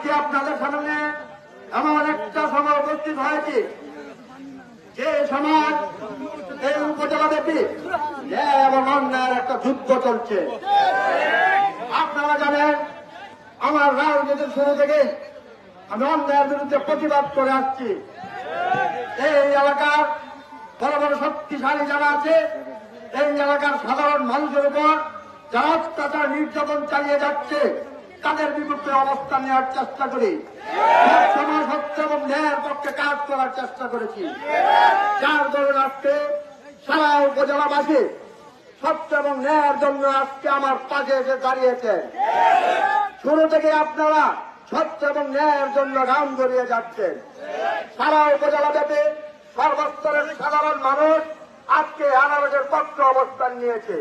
আজকে আপনাদের সামনে এমন একটা সময় উপস্থিত হয়েছে যে সমাজ এই উপজেলা ব্যাপী এবং অন্যায়ের একটা যুদ্ধ চলছে। আপনারা জানেন আমার রাজনীতির শুরু থেকে আমি অন্যায়ের বিরুদ্ধে প্রতিবাদ করে আসছি। এই এলাকার বড় বড় শক্তিশালী যারা আছে, এই এলাকার সাধারণ মানুষের উপর যারা অত্যাচার নির্যাতন চালিয়ে যাচ্ছে তাদের বিরুদ্ধে অবস্থান নেওয়ার চেষ্টা করি। সমাজ সত্য এবং ন্যায়ের পক্ষে কাজ করার চেষ্টা করেছি। যার দরুন আজকে সারা উপজেলাবাসী সত্য এবং ন্যায়ের জন্য আজকে আমার পাশে এসে দাঁড়িয়েছে। শুরু থেকে আপনারা সত্য এবং ন্যায়ের জন্য ঘাম ধরিয়ে যাচ্ছেন। সারা উপজেলা ব্যাপী সর্বস্তরের সাধারণ মানুষ আজকে আদালতের পক্ষে অবস্থান নিয়েছে।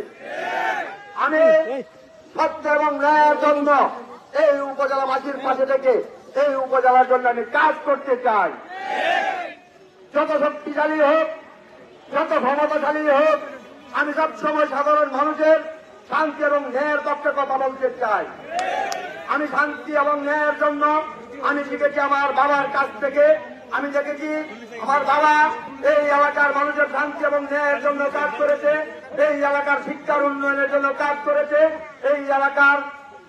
আমি সত্য এবং ন্যায়ের জন্য এই উপজেলাবাসীর পাশে থেকে এই উপজেলার জন্য আমি কাজ করতে চাই। যত শক্তিশালী হোক, যত ক্ষমতাশালী হোক, আমি সবসময় সাধারণ মানুষের শান্তি এবং ন্যায়ের পক্ষে কথা বলতে চাই। আমি শান্তি এবং ন্যায়ের জন্য আমি শিখেছি আমার বাবার কাছ থেকে। আমি দেখেছি আমার বাবা এই এলাকার মানুষের শান্তি এবং ন্যায়ের জন্য কাজ করেছে, এই এলাকার শিক্ষার উন্নয়নের জন্য কাজ করেছে, এই এলাকার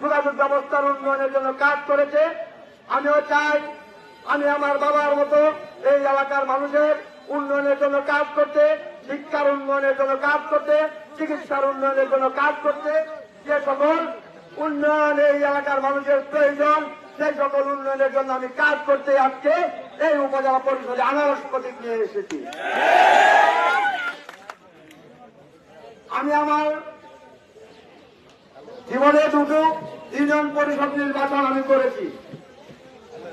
যোগাযোগ ব্যবস্থার উন্নয়নের জন্য কাজ করেছে। আমিও চাই আমি আমার বাবার মতো এই এলাকার মানুষের উন্নয়নের জন্য কাজ করতে, শিক্ষার উন্নয়নের জন্য কাজ করতে, চিকিৎসার উন্নয়নের জন্য কাজ করতে। যে সকল উন্নয়ন এই এলাকার মানুষের প্রয়োজন সেই সকল উন্নয়নের জন্য আমি কাজ করতে আজকে এই উপজেলা পরিষদে আনারস প্রতীক নিয়ে এসেছি। আমি আমার জীবনে দুটো ইউনিয়ন পরিষদ নির্বাচন আমি করেছি।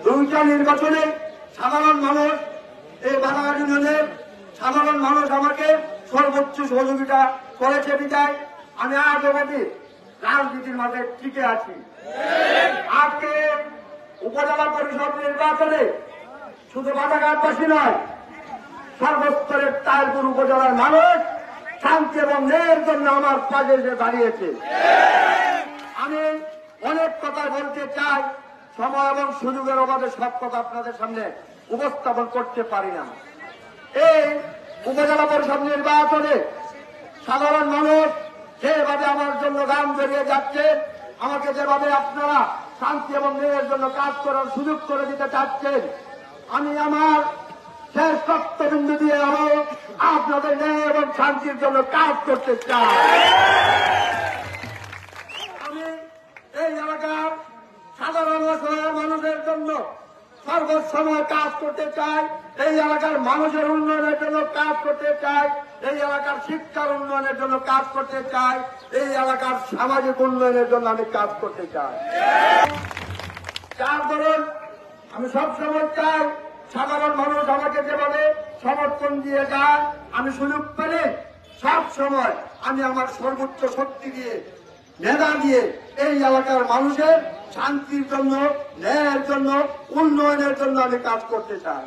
দুইটা নির্বাচনে সাধারণ মানুষ, এই বাধাঘাট ইউনিয়নের সাধারণ মানুষ আমাকে সর্বোচ্চ সহযোগিতা করেছে বিদায় আমি আজ অবধি রাজনীতির মাঝে টিকে আছি। আজকে উপজেলা পরিষদ নির্বাচনে শুধু বাধাঘাটবাসী নয়, সর্বস্তরের তাইপুর উপজেলার মানুষ শান্তি এবং ন্যায়ের জন্য আমার পাশে এসে দাঁড়িয়েছে। আমি অনেক কথা বলতে চাই, সময় এবং সুযোগের অভাবে সব কথা আপনাদের সামনে উপস্থাপন করতে পারি না। এই উপজেলা পরিষদ নির্বাচনে সাধারণ মানুষ যেভাবে আমার জন্য গান বেরিয়ে যাচ্ছে, আমাকে যেভাবে আপনারা শান্তি এবং ন্যায়ের জন্য কাজ করার সুযোগ করে দিতে চাচ্ছেন, আমি আমার শেষ রক্তবিন্দু দিয়ে আমার আপনাদের ন্যায় এবং শান্তির জন্য কাজ করতে চাই। আমি এই এলাকার সাধারণ মানুষের জন্য সর্বসময় কাজ করতে চাই, এই এলাকার মানুষের উন্নয়নের জন্য কাজ করতে চাই, এই এলাকার শিক্ষার উন্নয়নের জন্য কাজ করতে চাই, এই এলাকার সামাজিক উন্নয়নের জন্য আমি কাজ করতে চাই। যার দরুন আমি সবসময় চাই সাধারণ মানুষ আমাকে যেভাবে সমর্থন দিয়ে যায়, আমি সুযোগ পেলে সব সময় আমি আমার সর্বোচ্চ শক্তি দিয়ে, মেধা দিয়ে এই এলাকার মানুষের শান্তির জন্য, ন্যায়ের জন্য, উন্নয়নের জন্য আমি কাজ করতে চাই।